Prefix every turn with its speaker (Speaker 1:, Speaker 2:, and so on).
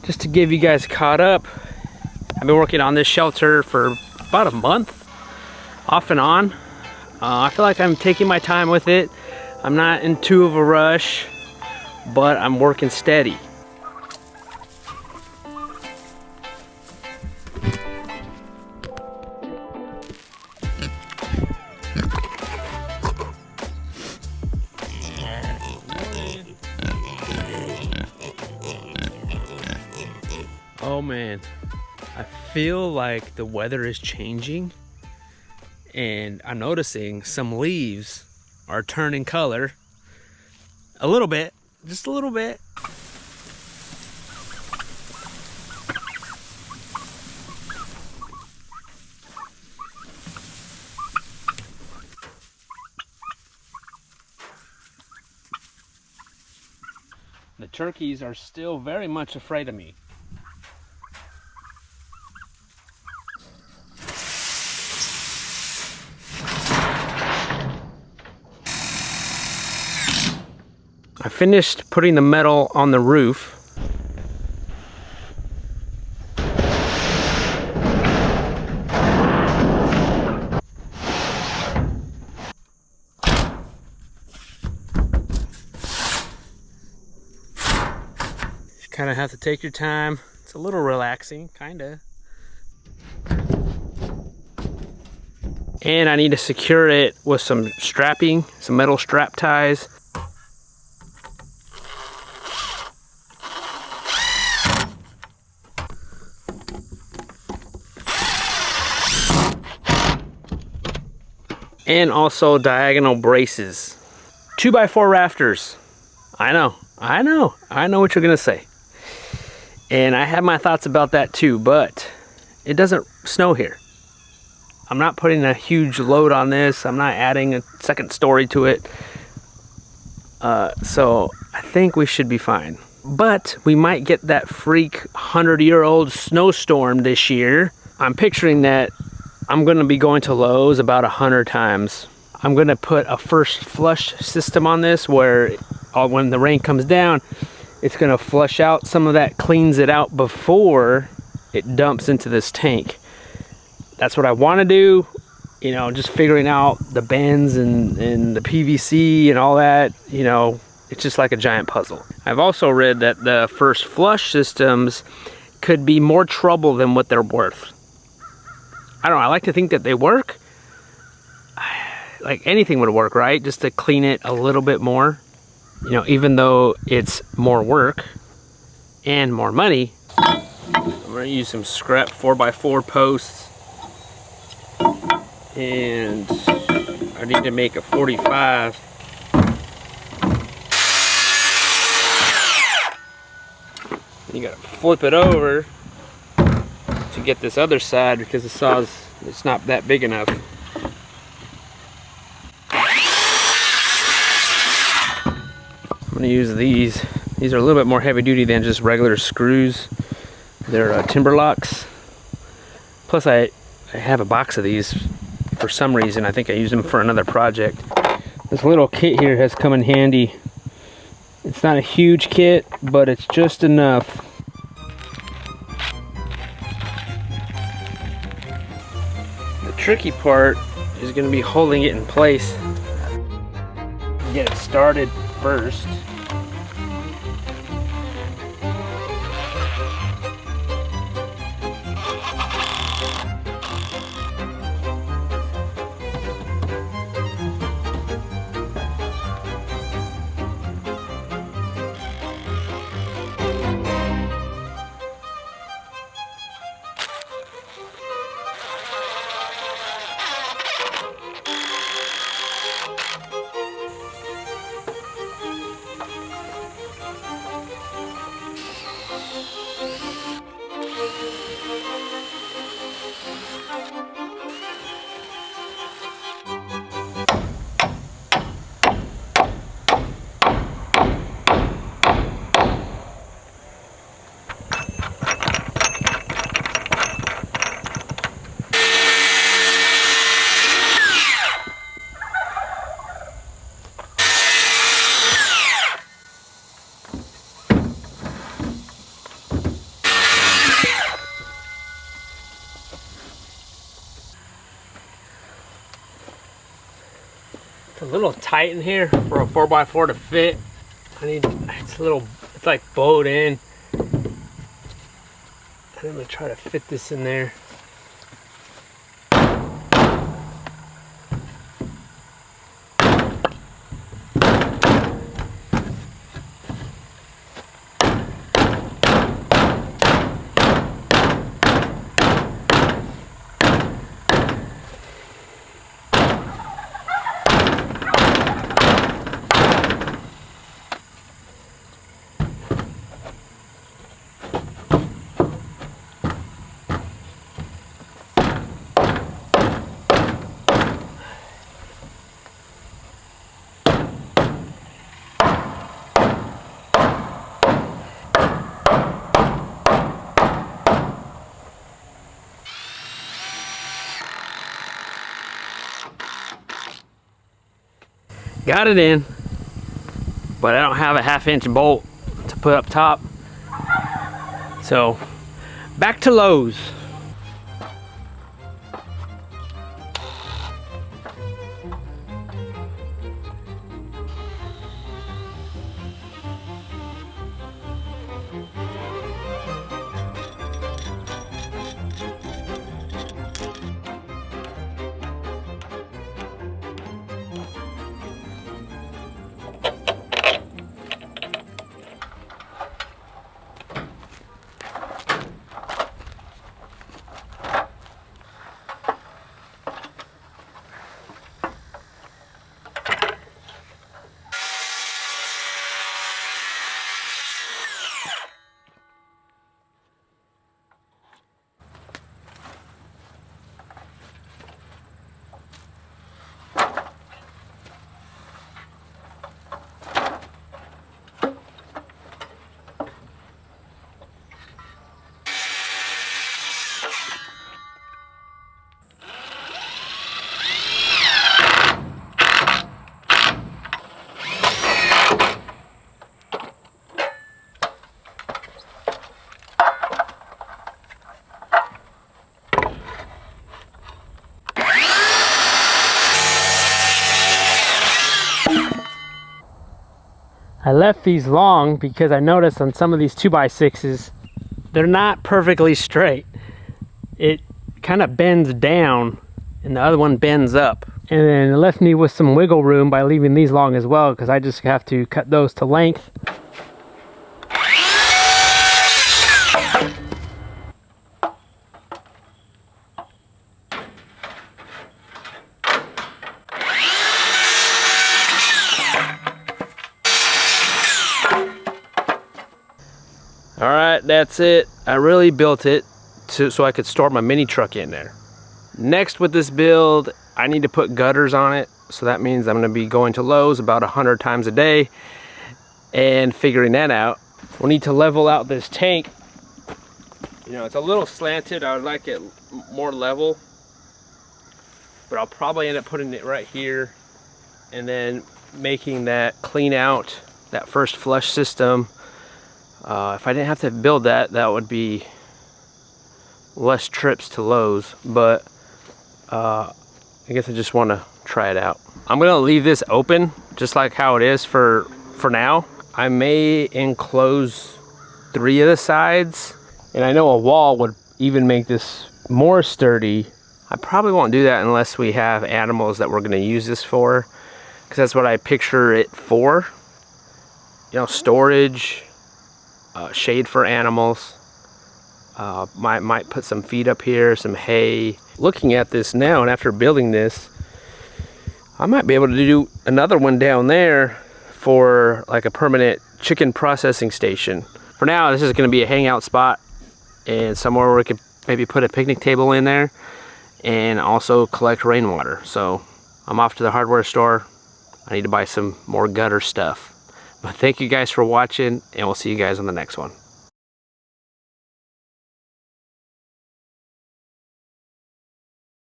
Speaker 1: just to give you guys caught up, I've been working on this shelter for about a month, off and on. I feel like I'm taking my time with it. I'm not in too of a rush, but I'm working steady. Oh man, I feel like the weather is changing, and I'm noticing some leaves are turning color a little bit, just a little bit. The turkeys are still very much afraid of me. I finished putting the metal on the roof. You kind of have to take your time. It's a little relaxing, kind of. And I need to secure it with some strapping, some metal strap ties. And also diagonal braces. 2x4 rafters. I know what you're gonna say. And I have my thoughts about that too, but it doesn't snow here. I'm not putting a huge load on this. I'm not adding a second story to it. So I think we should be fine. But we might get that freak 100-year-old snowstorm this year. I'm picturing that I'm gonna be going to Lowe's about 100 times. I'm gonna put a first flush system on this where when the rain comes down, it's gonna flush out some of that, cleans it out before it dumps into this tank. That's what I wanna do. You know, just figuring out the bends and the PVC and all that, you know, it's just like a giant puzzle. I've also read that the first flush systems could be more trouble than what they're worth. I don't know, I like to think that they work. Like anything would work, right? Just to clean it a little bit more. You know, even though it's more work and more money. I'm gonna use some scrap 4x4 posts. And I need to make a 45. You gotta flip it over to get this other side because the saw's, it's not that big enough. I'm gonna use these. These are a little bit more heavy duty than just regular screws. They're timber locks. Plus I have a box of these for some reason. I think I use them for another project. This little kit here has come in handy. It's not a huge kit, but it's just enough. The tricky part is going to be holding it in place. Get it started first. little tight in here for a 4x4 to fit. It's like bowed in. I'm gonna try to fit this in there. Got it in, but I don't have a 1/2 inch bolt to put up top. So back to Lowe's. I left these long because I noticed on some of these 2x6s, they're not perfectly straight. It kind of bends down and the other one bends up. And then it left me with some wiggle room by leaving these long as well, because I just have to cut those to length. All right, that's it. I really built it so I could store my mini truck in there. Next with this build, I need to put gutters on it. So that means I'm gonna be going to Lowe's about 100 times a day and figuring that out. We'll need to level out this tank. You know, it's a little slanted. I would like it more level, but I'll probably end up putting it right here and then making that clean out that first flush system. If I didn't have to build that, that would be less trips to Lowe's, but I guess I just want to try it out. I'm gonna leave this open just like how it is for now. I may enclose 3 of the sides, and I know a wall would even make this more sturdy. I probably won't do that unless we have animals that we're gonna use this for, because that's what I picture it for. You know, storage, shade for animals. Might put some feed up here, some hay. Looking at this now, and after building this, I might be able to do another one down there for like a permanent chicken processing station. For now, this is going to be a hangout spot and somewhere where we could maybe put a picnic table in there and also collect rainwater. So I'm off to the hardware store. I need to buy some more gutter stuff. But thank you guys for watching, and we'll see you guys on the next one.